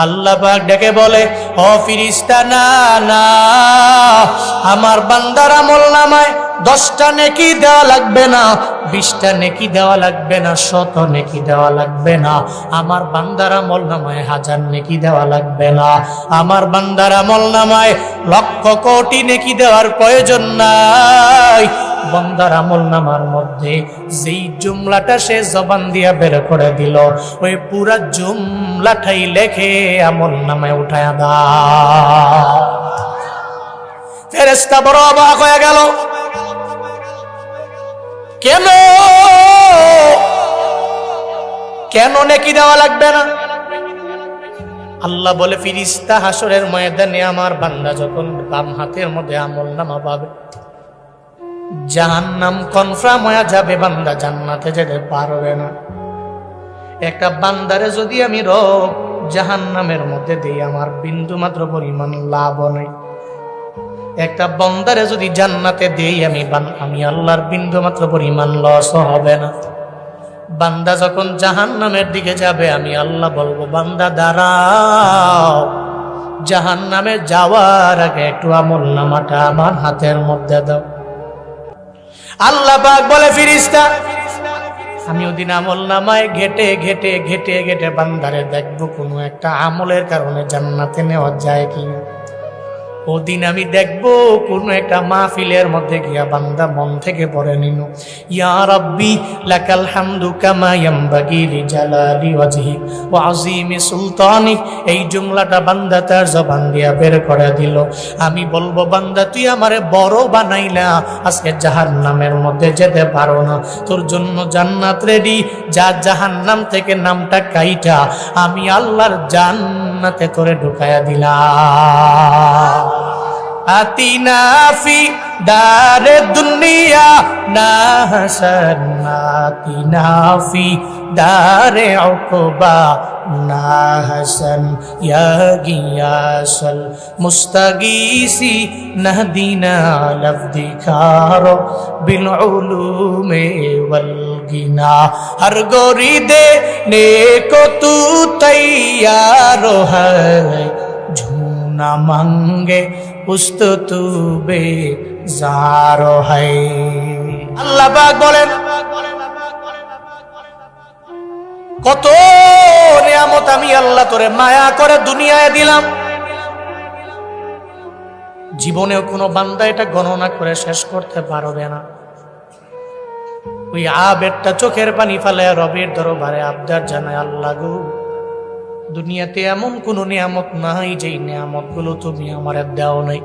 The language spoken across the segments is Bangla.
আল্লাহ পাক ডেকে বলে, ও ফেরেশতা, না না, আমার বান্দার আমলনামায় 10টা নেকি দেওয়া লাগবে না, 20টা নেকি দেওয়া লাগবে না, 100 নেকি দেওয়া লাগবে না, আমার বান্দার আমলনামায় 1000 নেকি দেওয়া লাগবে না, আমার বান্দার আমলনামায় লক্ষ কোটি নেকি দেওয়ার প্রয়োজন নাই। বান্দার আমলনামার মধ্যে যেই জুমলাটা সে জবান দিয়া বের করে দিল, ওই পুরা জুমলাটাই লেখে আমলনামায় উঠায়া দাও। ফেরেশতা বড় অবাক হয়ে গেল, কেন কেন নেকি দেওয়া লাগবে না? আল্লাহ বলে, ফেরেশতা, হাসরের ময়দানে আমার বান্দা যখন বাম হাতের মধ্যে আমলনামা পাবে, জাহান্নাম কনফার্ম হয়ে যাবে, বান্দা জান্নাতে যেতে পারবে না। একটা বান্দারে যদি আমি রব জাহান্নামের মধ্যে দেই, আমার বিন্দু মাত্র পরিমাণ লাভ নেই। একটা বান্দারে যদি জান্নাতে দেই আমি আল্লাহর বিন্দু মাত্র পরিমাণ লস হবে না। বান্দা যখন জাহান্নামের দিকে যাবে, আমি আল্লাহ বলবো, বান্দা দাঁড়াও, জাহান্নামে যাওয়ার আগে একটু আমলনামাটা আমার হাতের মধ্যে দাও। আল্লাহ পাক বলে, ফেরেশতা, আমি ওদিন আমলনামায় ঘেটে ঘেটে ঘেটে ঘেটে বান্দারে দেখবো কোনো একটা আমলের কারণে জান্নাতে নেওয়া যায় কিনা। ওদিন আমি দেখবো কোন একটা মাহফিলের মধ্যে গিয়া বান্দা মন থেকে পড়ে নিল, ইয়া রাব্বি লাকাল হামদু কামা ইয়ামবাগি লিজালালি ওয়াজহিক ওয়া আযীমি সুলতানিক। এই জুমলাটা বান্দা তার জবান দিয়া বের করে দিল। আমি বলবো, বান্দা তুই আমারে বড় বানাইলা, আজকে জাহান্নামের মধ্যে যেতে পারো না, তোর জন্য জান্নাত রেডি, যা জাহান্নাম থেকে নামটা কাইটা আমি আল্লাহর জান্নাতে তোরে ঢুকায়া দিলাম। আতিনা ফি দারে দুনিয়া না হাসান, আতিনা ফি দারে উকবা না হাসান, ইয়া গিয়াসাল মুস্তাগীসি নাহদিনা লফদিকার বিল উলুমে ওয়াল গিনা। হর গোরি দে নেকো তু তৈয়ার হ্যায়, না মাঙ্গে উস্তো তু বেজারো হায়। আল্লাহ পাক বলেন, কত নিয়ামত আমি আল্লাহ তোরে মায়া করে দুনিয়ায় দিলাম, জীবনেও কোনো বান্দা এটা গণনা করে শেষ করতে পারবে না। ওই আবেরটা চোখের পানি ফেলে রবের দরবারে আবদার জানায়, আল্লাহ গো, দুনিয়াতে এমন কোন নিয়ামত নাই যেই নিয়ামত গুলো তুমি আমার দাও নাই,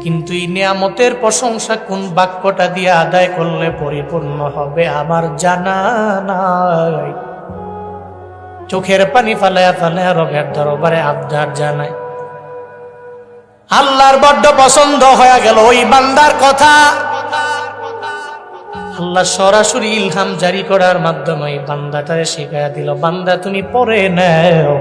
কিন্তু এই নিয়ামতের প্রশংসা কোন বাক্যটা দিয়ে আদায় করলে পরিপূর্ণ হবে আমার জানা নাই। চোখের পানি ফালায়া ফালায়া রবের দরবারে আবদার জানায়। আল্লাহর বড্ড পছন্দ হয়ে গেল ওই বান্দার কথা। আল্লাহ সরাসরি ইলহাম জারি করার মাধ্যমে বান্দাটারে শিখায়া দিল, বান্দা তুমি পড়ে নাও,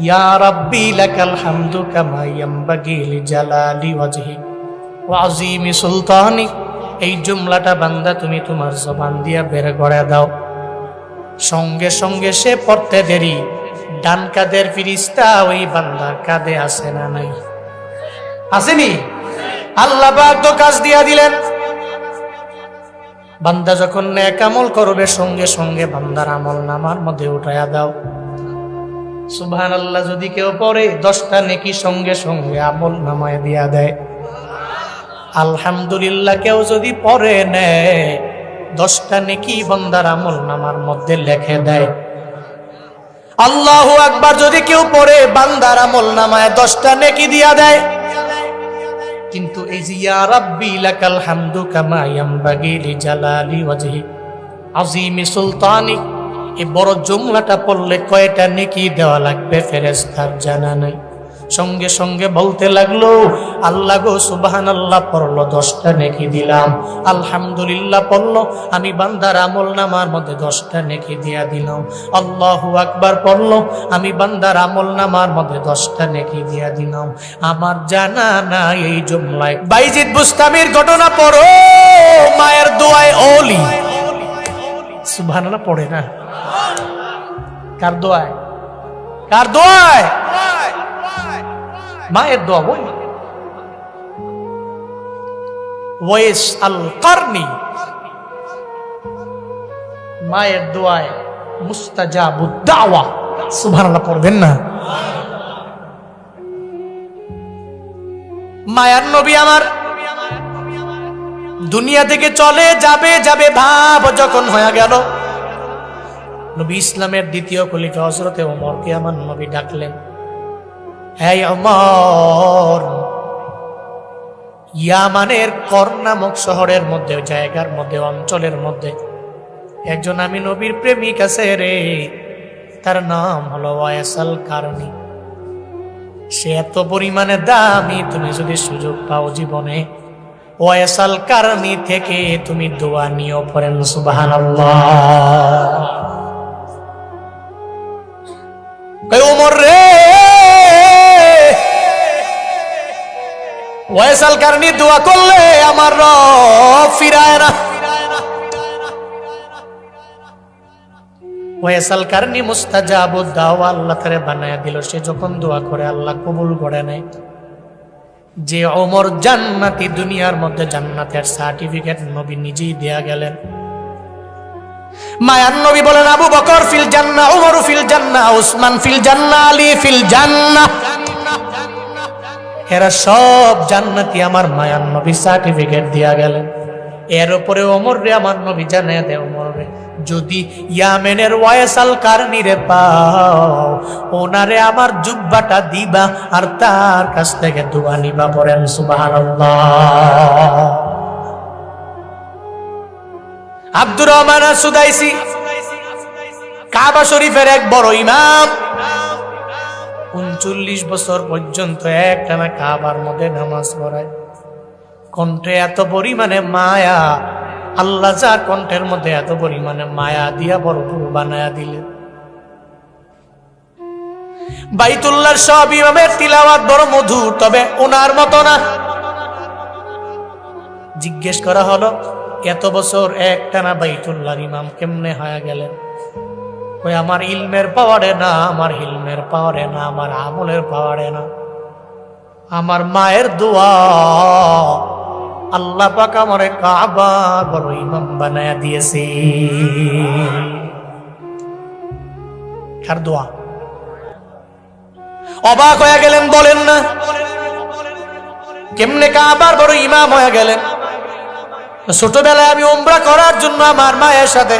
ইয়া রাব্বি লাকাল হামদু কামা ইয়ামবাগি লিজালালি ওয়াজহিক ওয়া আযীমি সুলতানিক। এই জুমলাটা বান্দা তুমি তোমার জবান দিয়া বের করে দাও। সঙ্গে সঙ্গে সে পড়তে দেরি, ডান কাদের ফেরেশতা ওই বান্দার কাঁধে আসে না নাই? আসেনি? আল্লাহ পাক তো কাজ দিয়া দিলেন। বান্দা যখন নেক আমল করবে, সঙ্গে সঙ্গে বান্দার আমলনামার মধ্যে উঠায়া দাও। সুবহানাল্লাহ, যদি কেউ পড়ে 10টা নেকি সঙ্গে সঙ্গে আমলনামায় দিয়া দেয়। আলহামদুলিল্লাহ, কেউ যদি পড়ে নেয় 10টা নেকি বান্দার আমলনামার মধ্যে লিখে দেয়। আল্লাহু আকবার, যদি কেউ পড়ে বান্দার আমলনামায় 10টা নেকি দিয়া দেয়। কিন্তু এই যে ইয়া রাব্বি লাকাল হামদু কামা ইয়ামবাগি লিজালালি ওয়াজহিক আযীমি সুলতানিক, এই বড় জুমলাটা পড়লে কয়টা নেকি দেওয়া লাগবে ফেরেশতার জানা নাই। সঙ্গে সঙ্গে বলতে লাগলো, আল্লাহ গো, সুবহানাল্লাহ পড়লো 10টা নেকি দিলাম, আলহামদুলিল্লাহ পড়লো, আমি বান্দার আমলনামার মধ্যে 10টা নেকি দিয়া দিলাম, আল্লাহু আকবার পড়লো, আমি বান্দার আমলনামার মধ্যে 10টা নেকি দিয়া দিলাম। আমার জানা নাই এই জুমলায় বাইজিদ বুস্তামির ঘটনা পড়ো, মায়ের দোয়ায় ওলি। সুবহানাল্লাহ পড়ে না? কার দোয়ায়? কার দোয়ায়? মায়ের দোয়া। বই ওয়াইস আল কারনি, মায়ের দোয়ায় মুস্তাজাবুদ দাওয়া। সুবহানাল্লাহ পড়বেন না? মায়ার নবী আমার দুনিয়া থেকে চলে যাবে ভাব যখন হয়ে গেল, নবী ইসলামের দ্বিতীয় খলিফা হযরতে ওমরকে আমার নবী ডাকলেন, হে ওমর, ইয়ামানের কর্ণ নামক শহরের মধ্যে, জায়গার মধ্যে, অঞ্চলের মধ্যে একজন আমি নবীর প্রেমিক আছে রে, তার নাম হলো ওয়াইসাল কারনি। সে এত পরিমাণে দামি, তুমি যদি সুযোগ পাও জীবনে ওয়াইসাল কারনি থেকে তুমি দোয়া নিও। পড়েন সুবহানাল্লাহ। ওমর রে, ওয়াইসাল কারনি দোয়া করলে আমার রব ফিরায় না। ওয়াইসাল কারনি মুস্তাজাবুদ দাওয়া আল্লাহ তারে বানায়া দিল। সে যখন দোয়া করে আল্লাহ কবুল করে নেয়। যে ওমর জান্নাতি, দুনিয়ার মধ্যে জান্নাতের সার্টিফিকেট নবী নিজেই দেয়া গেলেন। মায়ার নবী বলেন, আবু বকর ফিল জান্নাহ, উমর ফিল জান্নাহ, উসমান ফিল জান্নাহ, আলী ফিল জান্নাহ। এরা সব জান্নাতি, আমার মায়ার নবী সার্টিফিকেট দিয়া গেলেন। এর উপরে ওমর রে আমার নবী জানায়া দেয়, ওমর রে যদি ইয়ামেনের ওয়াইসাল কারনি রে পাও, ওনারে আমার জুব্বাটা দিবা আর তার কাছ থেকে দোয়া নিবা। পড়েন সুবহানাল্লাহ। আব্দুর রহমান সুদাইসি কাবা শরীফের এক বড় ইমাম, 39 বছর পর্যন্ত একটানা কাবার মধ্যে নামাজ পড়ায়। কণ্ঠে এত পরিমাণে মায়া, আল্লাহ যার কণ্ঠের মধ্যে এত পরিমাণে মায়া দিয়া ভরপুর বানায়া দিলেন। বাইতুল্লাহর সব ইমামের তিলাওয়াত বড় মধুর, তবে ওনার মতো না। জিজ্ঞেস করা হলো, এত বছর একটানা বাইতুল্লাহর ইমাম কেমনে হয়ে গেলেন? ওই আমার ইলমের পাওয়ারে না, আমার হিলমের পাওয়ারে না, আমার আমলের পাওয়ারে না, আমার মায়ের দোয়া। আল্লাহ পাক আমারে কাবার বড় ইমাম বানায়া দিয়েছে। কার দোয়া? অবাক হয়ে গেলেন, বলেন না কেমনে কাবার বড় ইমাম হয়ে গেলেন? ছোটবেলায় আমি উমরা করার জন্য আমার মায়ের সাথে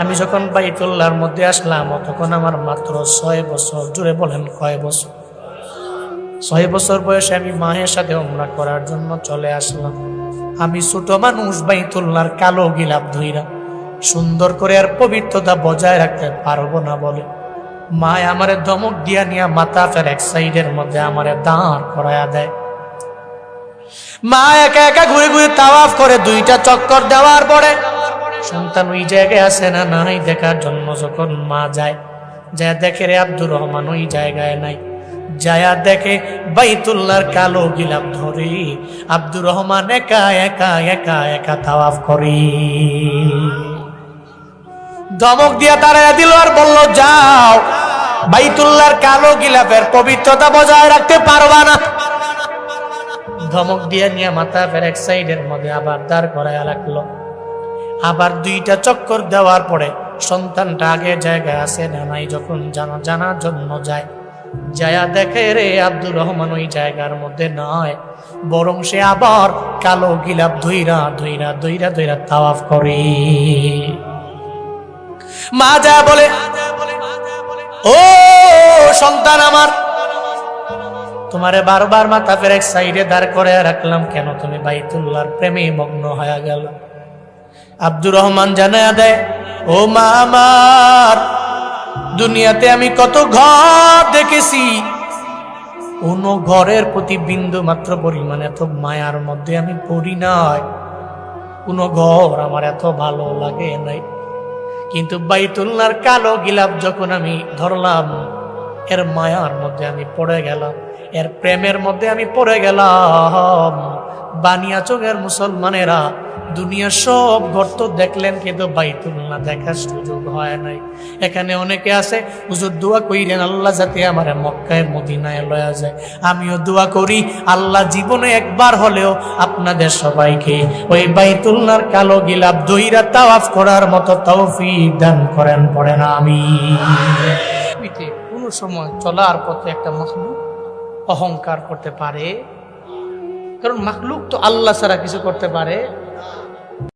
আমি যখন বাইতুল্লাহর মধ্যে আসলাম, তখন আমার মাত্র 6 বছর। জুড়ে বলেন কয় বছর? 6 বছর বয়সে আমি মায়ের সাথে উমরা করার জন্য চলে আসলাম। আমি ছোট মানুষ, বাইতুল্লাহর কালো গিলাপ ধইরা সুন্দর করে আর পবিত্রতা বজায় রাখতে পারবো না বলে মা আমারে ধমক দিয়া নিয়া মাথা ফের এক সাইডের মধ্যে আমারে দাঁড় করায়া দেয়। মা একা একা ঘুরে ঘুরে তাওয়াফ করে 2টা চক্কর দেওয়ার পরে সন্তান ওই জায়গায় আছে না নাই দেখার জন্য যখন মা যায়, যা দেখে রে আব্দুর রহমান ওই জায়গায় নাই। যায়া দেখে বাইতুল্লাহর কালো গিলাপ ধরে আব্দুর রহমান একা একা একা একা তাওয়াফ করে। ধমক দিয়া তাড়াইয়া দিল আর বলল, যাও, বাইতুল্লাহর কালো গিলাপের পবিত্রতা বজায় রাখতে পারবা না। ধমক দিয়ে নিয়ে মাথা ফের এক সাইডের মধ্যে আবার দাঁড় করাইয়া রাখলো। আবার 2টা চক্কর দেওয়ার পরে সন্তানটা আগে জায়গায় আছে না নাই যখন জানার জন্য যায়, যায়া দেখে রে আব্দুর রহমান ওই জায়গার মধ্যে নয়, বরং সে আবার কালো গিলাপ ধইরা ধইরা ধইরা ধইরা তাওয়াফ করে। মা যা বলে, ও সন্তান আমার, তোমারে বারবার মাথা ফের এক সাইডে দাঁড় করে রাখলাম কেন? তুমি বাইতুল্লাহর প্রেমে মগ্ন হয়ে গেল। আব্দুর রহমান জানায়া দেয়, ও মা আমার, দুনিয়াতে আমি কত ঘর দেখেছি, কোন ঘরের প্রতি বিন্দু মাত্র পরিমাণ এত মায়ার মধ্যে আমি পড়ি নাই, কোন ঘর আমার এত ভালো লাগে নাই। কিন্তু বাইতুল্লাহর কালো গিলাপ যখন আমি ধরলাম, এর মায়ার মধ্যে আমি পড়ে গেলাম, এর প্রেমের মধ্যে আমি পড়ে গেলাম। বানিয়া চোখের মুসলমানেরা, দুনিয়ার সব ঘর তো দেখলেন, কিন্তু বাইতুল্লাহ দেখার সুযোগ হয় নাই। এখানে অনেকে আছে, হুজুর দোয়া কইরেন আল্লাহ যাতে আমারে মক্কায় মদিনায় লয়া যায়। আমিও দোয়া করি আল্লাহ জীবনে একবার হলেও আপনাদের সবাইকে ওই বাইতুল্লাহর কালো গিলাপ দইরা তাওয়াফ করার মতো তৌফিক দান করেন, পড়েন আমিন। কোন সময় চলার পথে একটা মাখলুক অহংকার করতে পারে, কারণ মাখলুক তো আল্লাহ ছাড়া কিছু করতে পারে